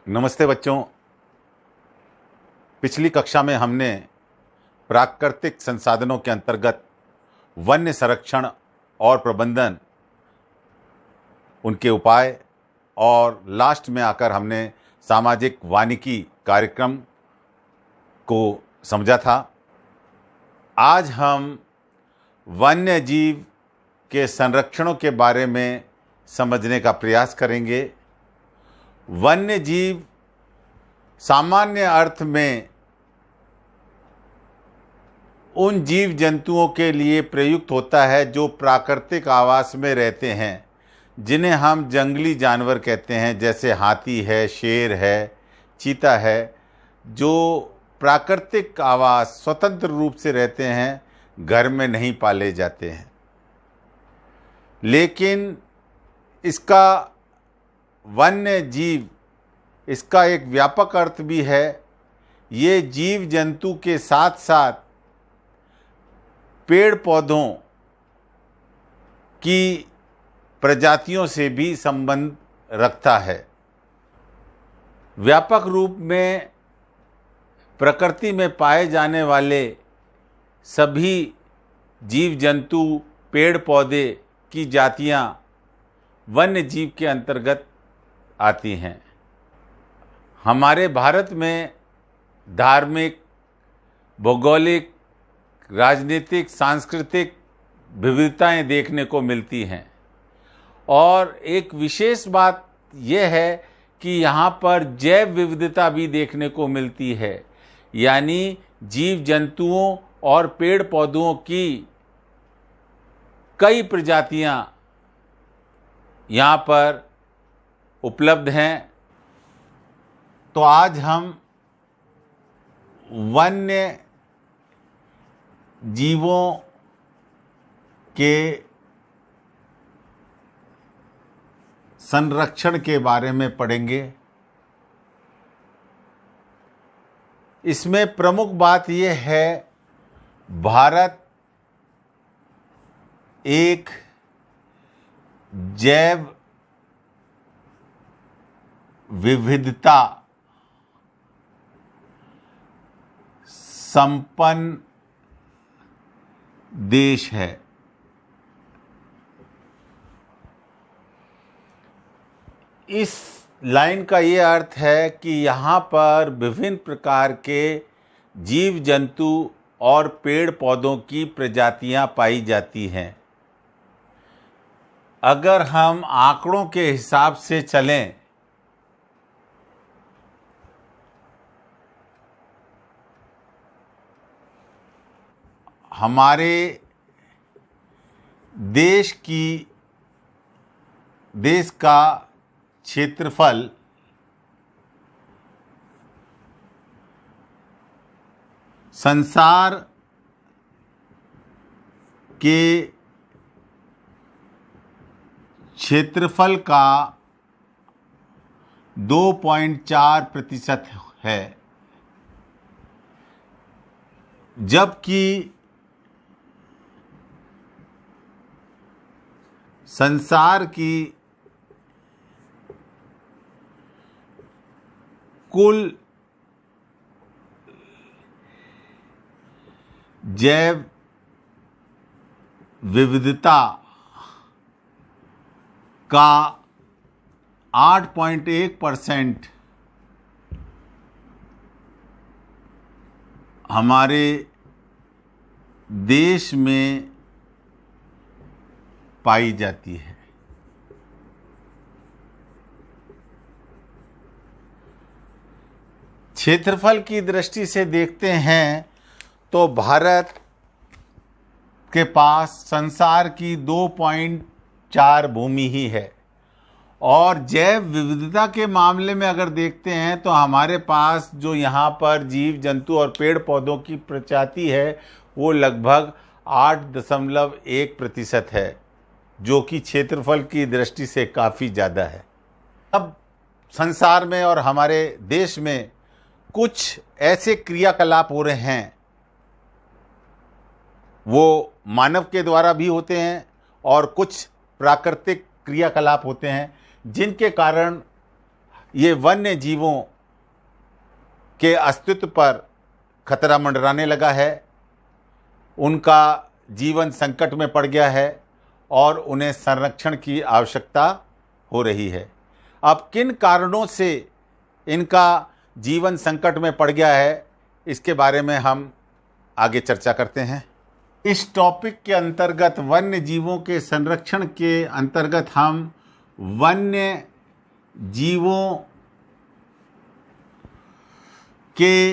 नमस्ते बच्चों। पिछली कक्षा में हमने प्राकृतिक संसाधनों के अंतर्गत वन्य संरक्षण और प्रबंधन, उनके उपाय और लास्ट में आकर हमने सामाजिक वानिकी कार्यक्रम को समझा था। आज हम वन्य जीव के संरक्षणों के बारे में समझने का प्रयास करेंगे। वन्य जीव सामान्य अर्थ में उन जीव जंतुओं के लिए प्रयुक्त होता है जो प्राकृतिक आवास में रहते हैं, जिन्हें हम जंगली जानवर कहते हैं, जैसे हाथी है, शेर है, चीता है, जो प्राकृतिक आवास स्वतंत्र रूप से रहते हैं, घर में नहीं पाले जाते हैं। लेकिन इसका वन्य जीव, इसका एक व्यापक अर्थ भी है। ये जीव जंतु के साथ साथ पेड़ पौधों की प्रजातियों से भी संबंध रखता है। व्यापक रूप में प्रकृति में पाए जाने वाले सभी जीव जंतु, पेड़ पौधे की जातियां वन्य जीव के अंतर्गत आती हैं। हमारे भारत में धार्मिक, भौगोलिक, राजनीतिक, सांस्कृतिक विविधताएं देखने को मिलती हैं और एक विशेष बात यह है कि यहाँ पर जैव विविधता भी देखने को मिलती है, यानी जीव जंतुओं और पेड़ पौधों की कई प्रजातियां यहाँ पर उपलब्ध हैं। तो आज हम वन्य जीवों के संरक्षण के बारे में पढ़ेंगे। इसमें प्रमुख बात यह है, भारत एक जैव विविधता संपन्न देश है। इस लाइन का ये अर्थ है कि यहाँ पर विभिन्न प्रकार के जीव जंतु और पेड़ पौधों की प्रजातियां पाई जाती हैं। अगर हम आंकड़ों के हिसाब से चलें हमारे देश का क्षेत्रफल संसार के क्षेत्रफल का 2.4% है, जबकि संसार की कुल जैव विविधता का 8.1% हमारे देश में पाई जाती है। क्षेत्रफल की दृष्टि से देखते हैं तो भारत के पास संसार की 2.4 भूमि ही है, और जैव विविधता के मामले में अगर देखते हैं तो हमारे पास जो यहाँ पर जीव जंतु और पेड़ पौधों की प्रजाति है वो लगभग 8.1% है, जो कि क्षेत्रफल की दृष्टि से काफ़ी ज़्यादा है। अब संसार में और हमारे देश में कुछ ऐसे क्रियाकलाप हो रहे हैं, वो मानव के द्वारा भी होते हैं और कुछ प्राकृतिक क्रियाकलाप होते हैं, जिनके कारण ये वन्य जीवों के अस्तित्व पर खतरा मंडराने लगा है, उनका जीवन संकट में पड़ गया है और उन्हें संरक्षण की आवश्यकता हो रही है। अब किन कारणों से इनका जीवन संकट में पड़ गया है, इसके बारे में हम आगे चर्चा करते हैं। इस टॉपिक के अंतर्गत, वन्य जीवों के संरक्षण के अंतर्गत, हम वन्य जीवों के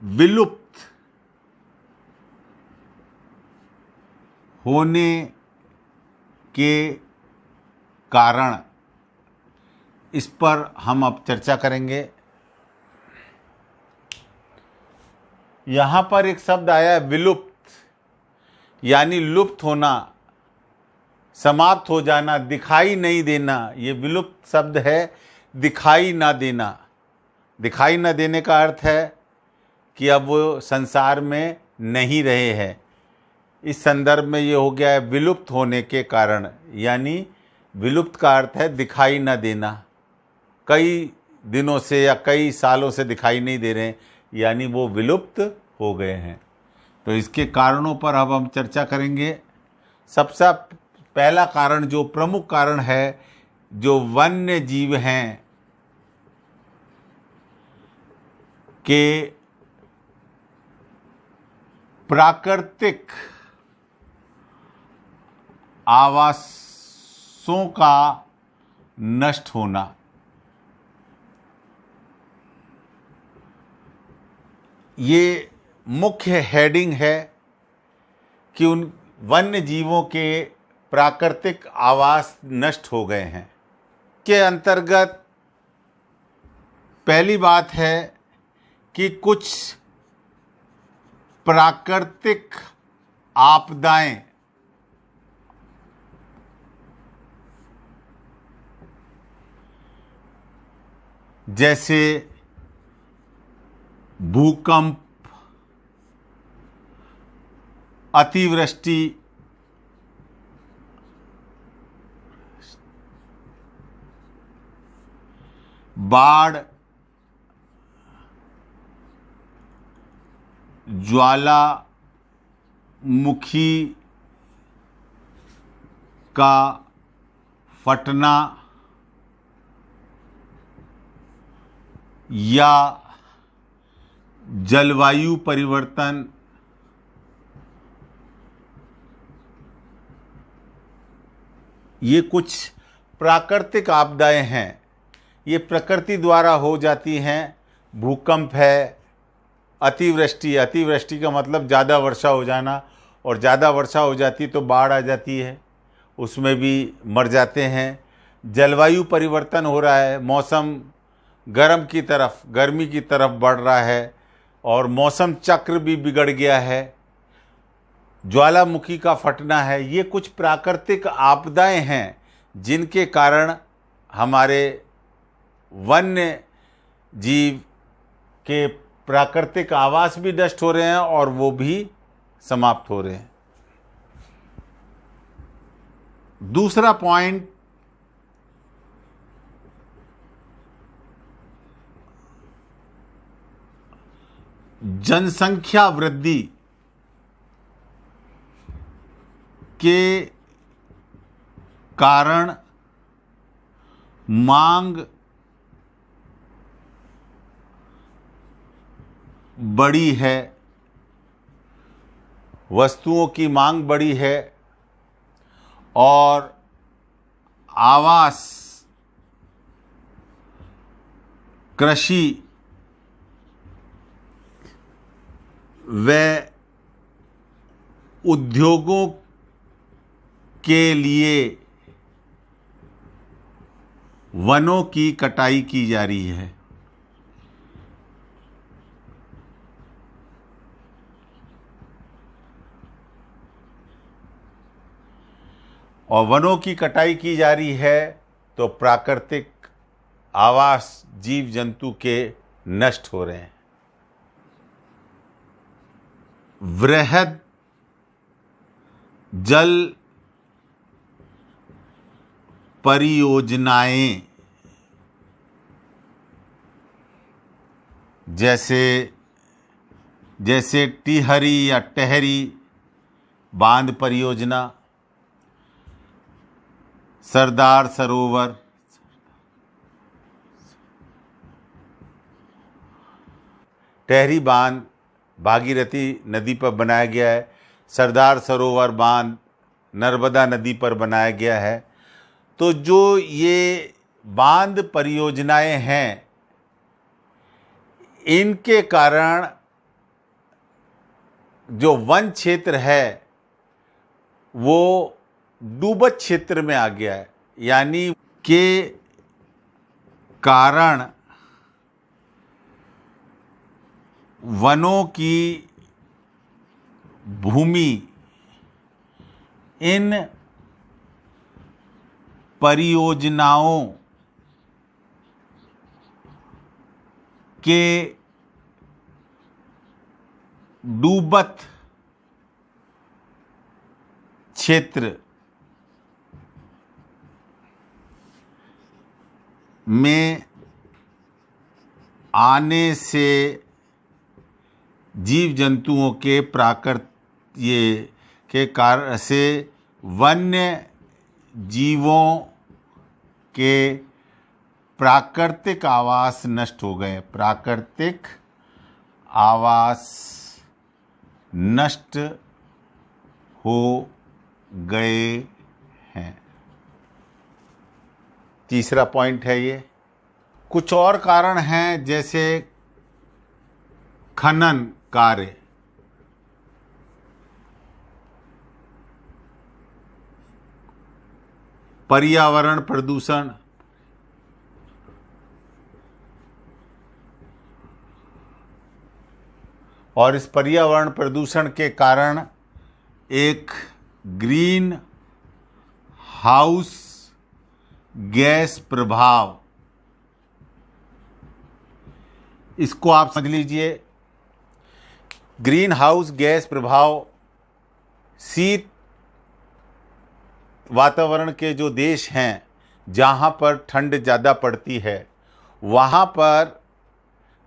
विलुप्त होने के कारण, इस पर हम अब चर्चा करेंगे। यहाँ पर एक शब्द आया है विलुप्त, यानी लुप्त होना, समाप्त हो जाना, दिखाई नहीं देना। ये विलुप्त शब्द है, दिखाई ना देना। दिखाई ना देने का अर्थ है कि अब वो संसार में नहीं रहे हैं। इस संदर्भ में ये हो गया है विलुप्त होने के कारण, यानी विलुप्त का अर्थ है दिखाई ना देना। कई दिनों से या कई सालों से दिखाई नहीं दे रहे हैं, यानी वो विलुप्त हो गए हैं। तो इसके कारणों पर अब हम चर्चा करेंगे। सबसे पहला कारण, जो प्रमुख कारण है, जो वन्य जीव हैं के प्राकृतिक आवासों का नष्ट होना। ये मुख्य हेडिंग है कि उन वन्य जीवों के प्राकृतिक आवास नष्ट हो गए हैं। के अंतर्गत पहली बात है कि कुछ प्राकृतिक आपदाएं, जैसे भूकंप, अतिवृष्टि, बाढ़, ज्वालामुखी का फटना या जलवायु परिवर्तन, ये कुछ प्राकृतिक आपदाएं हैं। ये प्रकृति द्वारा हो जाती हैं। भूकंप है, अतिवृष्टि। अतिवृष्टि का मतलब ज़्यादा वर्षा हो जाना, और ज़्यादा वर्षा हो जाती तो बाढ़ आ जाती है, उसमें भी मर जाते हैं। जलवायु परिवर्तन हो रहा है, मौसम गर्मी की तरफ बढ़ रहा है और मौसम चक्र भी बिगड़ गया है। ज्वालामुखी का फटना है। ये कुछ प्राकृतिक आपदाएं हैं जिनके कारण हमारे वन्य जीव के प्राकृतिक आवास भी नष्ट हो रहे हैं और वो भी समाप्त हो रहे हैं। दूसरा पॉइंट, जनसंख्या वृद्धि के कारण मांग बढ़ी है, वस्तुओं की मांग बढ़ी है और आवास, कृषि व उद्योगों के लिए वनों की कटाई की जा रही है। और वनों की कटाई की जा रही है तो प्राकृतिक आवास जीव जंतु के नष्ट हो रहे हैं। वृहद जल परियोजनाएं जैसे जैसे टिहरी या टेहरी बांध परियोजना, सरदार सरोवर, टेहरी बांध भागीरथी नदी पर बनाया गया है, सरदार सरोवर बांध नर्मदा नदी पर बनाया गया है। तो जो ये बांध परियोजनाएं हैं, इनके कारण जो वन क्षेत्र है वो डूबत क्षेत्र में आ गया है, यानी के कारण वनों की भूमि इन परियोजनाओं के डूबत क्षेत्र में आने से जीव जंतुओं के के कारण से वन्य जीवों के प्राकृतिक आवास नष्ट हो गए, प्राकृतिक आवास नष्ट हो गए हैं। तीसरा पॉइंट है ये। कुछ और कारण हैं, जैसे खनन कार्य, पर्यावरण प्रदूषण, और इस पर्यावरण प्रदूषण के कारण एक ग्रीन हाउस गैस प्रभाव, इसको आप समझ लीजिए। ग्रीन हाउस गैस प्रभाव शीत वातावरण के जो देश हैं, जहाँ पर ठंड ज़्यादा पड़ती है, वहाँ पर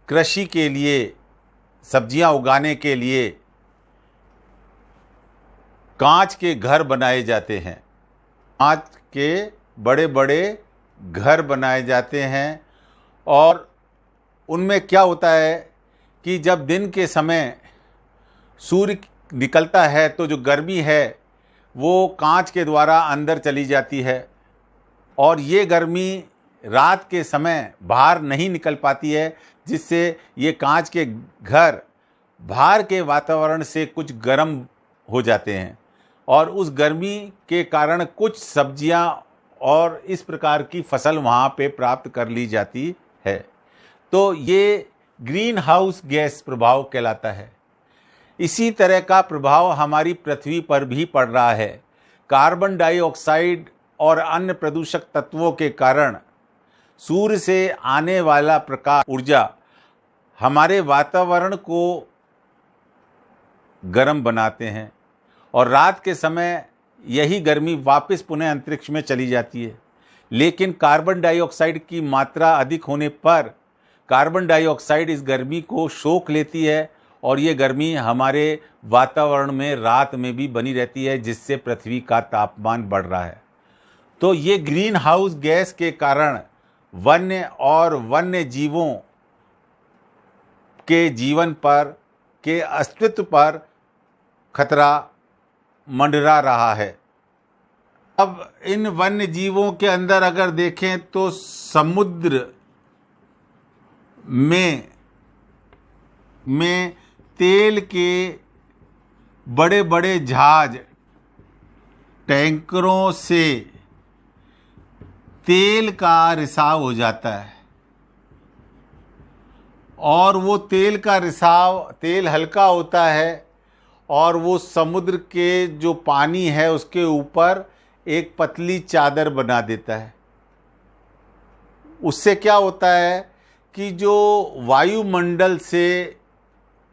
कृषि के लिए, सब्जियां उगाने के लिए कांच के घर बनाए जाते हैं। कांच के बड़े बड़े घर बनाए जाते हैं, और उनमें क्या होता है कि जब दिन के समय सूर्य निकलता है तो जो गर्मी है वो कांच के द्वारा अंदर चली जाती है, और ये गर्मी रात के समय बाहर नहीं निकल पाती है, जिससे ये कांच के घर बाहर के वातावरण से कुछ गर्म हो जाते हैं, और उस गर्मी के कारण कुछ सब्जियां और इस प्रकार की फसल वहाँ पे प्राप्त कर ली जाती है। तो ये ग्रीन हाउस गैस प्रभाव कहलाता है। इसी तरह का प्रभाव हमारी पृथ्वी पर भी पड़ रहा है। कार्बन डाइऑक्साइड और अन्य प्रदूषक तत्वों के कारण सूर्य से आने वाला प्रकाश ऊर्जा हमारे वातावरण को गर्म बनाते हैं, और रात के समय यही गर्मी वापस पुनः अंतरिक्ष में चली जाती है। लेकिन कार्बन डाइऑक्साइड की मात्रा अधिक होने पर कार्बन डाइऑक्साइड इस गर्मी को सोख लेती है, और ये गर्मी हमारे वातावरण में रात में भी बनी रहती है, जिससे पृथ्वी का तापमान बढ़ रहा है। तो ये ग्रीन हाउस गैस के कारण वन्य और वन्य जीवों के जीवन पर, के अस्तित्व पर खतरा मंडरा रहा है। अब इन वन्य जीवों के अंदर अगर देखें तो समुद्र में तेल के बड़े बड़े जहाज, टैंकरों से तेल का रिसाव हो जाता है, और वो तेल का रिसाव, तेल हल्का होता है, और वो समुद्र के जो पानी है उसके ऊपर एक पतली चादर बना देता है। उससे क्या होता है कि जो वायुमंडल से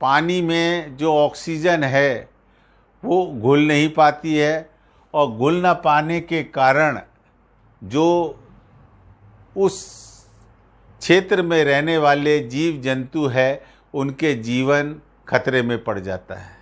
पानी में जो ऑक्सीजन है वो घुल नहीं पाती है, और घुल ना पाने के कारण जो उस क्षेत्र में रहने वाले जीव जंतु है उनके जीवन खतरे में पड़ जाता है।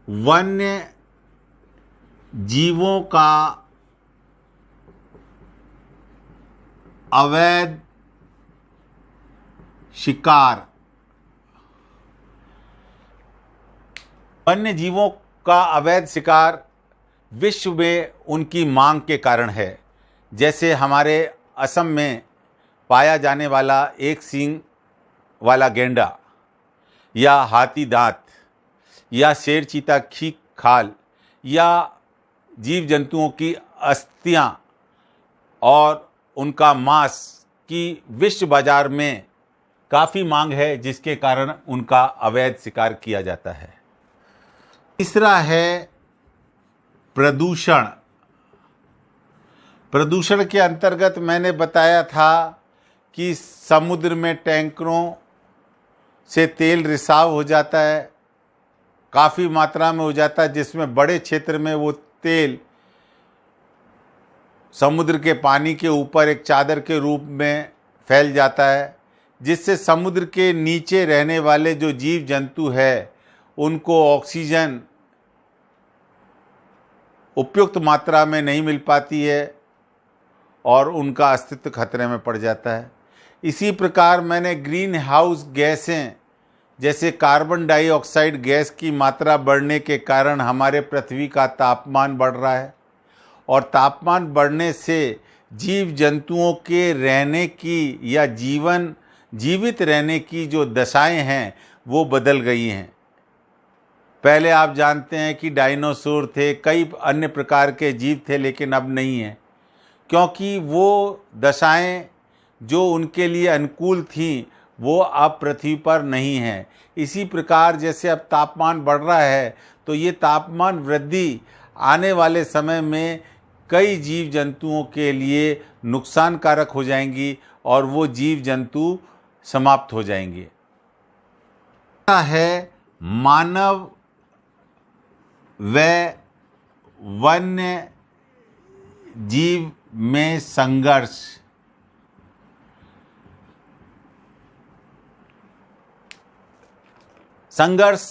वन्य जीवों का अवैध शिकार। वन्य जीवों का अवैध शिकार विश्व में उनकी मांग के कारण है। जैसे हमारे असम में पाया जाने वाला एक सींग वाला गेंडा या हाथी दांत या शेर चीता की खाल या जीव जंतुओं की अस्थियां और उनका मांस की विश्व बाजार में काफ़ी मांग है, जिसके कारण उनका अवैध शिकार किया जाता है। तीसरा है प्रदूषण। प्रदूषण के अंतर्गत मैंने बताया था कि समुद्र में टैंकरों से तेल रिसाव हो जाता है, काफ़ी मात्रा में हो जाता है, जिसमें बड़े क्षेत्र में वो तेल समुद्र के पानी के ऊपर एक चादर के रूप में फैल जाता है, जिससे समुद्र के नीचे रहने वाले जो जीव जंतु है उनको ऑक्सीजन उपयुक्त मात्रा में नहीं मिल पाती है और उनका अस्तित्व खतरे में पड़ जाता है। इसी प्रकार मैंने ग्रीन हाउस गैसें जैसे कार्बन डाइऑक्साइड गैस की मात्रा बढ़ने के कारण हमारे पृथ्वी का तापमान बढ़ रहा है और तापमान बढ़ने से जीव जंतुओं के रहने की या जीवित रहने की जो दशाएं हैं वो बदल गई हैं। पहले आप जानते हैं कि डायनासोर थे, कई अन्य प्रकार के जीव थे, लेकिन अब नहीं है, क्योंकि वो दशाएं जो उनके लिए अनुकूल थीं वो अब पृथ्वी पर नहीं है। इसी प्रकार जैसे अब तापमान बढ़ रहा है तो ये तापमान वृद्धि आने वाले समय में कई जीव जंतुओं के लिए नुकसानकारक हो जाएंगी और वो जीव जंतु समाप्त हो जाएंगे। है मानव व वन्य जीव में संघर्ष। संघर्ष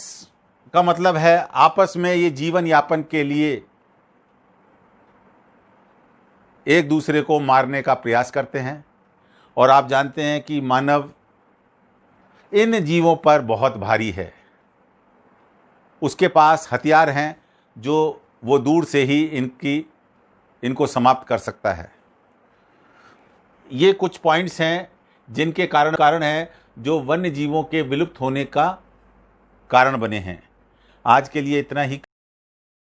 का मतलब है आपस में ये जीवन यापन के लिए एक दूसरे को मारने का प्रयास करते हैं। और आप जानते हैं कि मानव इन जीवों पर बहुत भारी है, उसके पास हथियार हैं जो वो दूर से ही इनको समाप्त कर सकता है। ये कुछ पॉइंट्स हैं जिनके कारण है जो वन्य जीवों के विलुप्त होने का कारण बने हैं। आज के लिए इतना ही।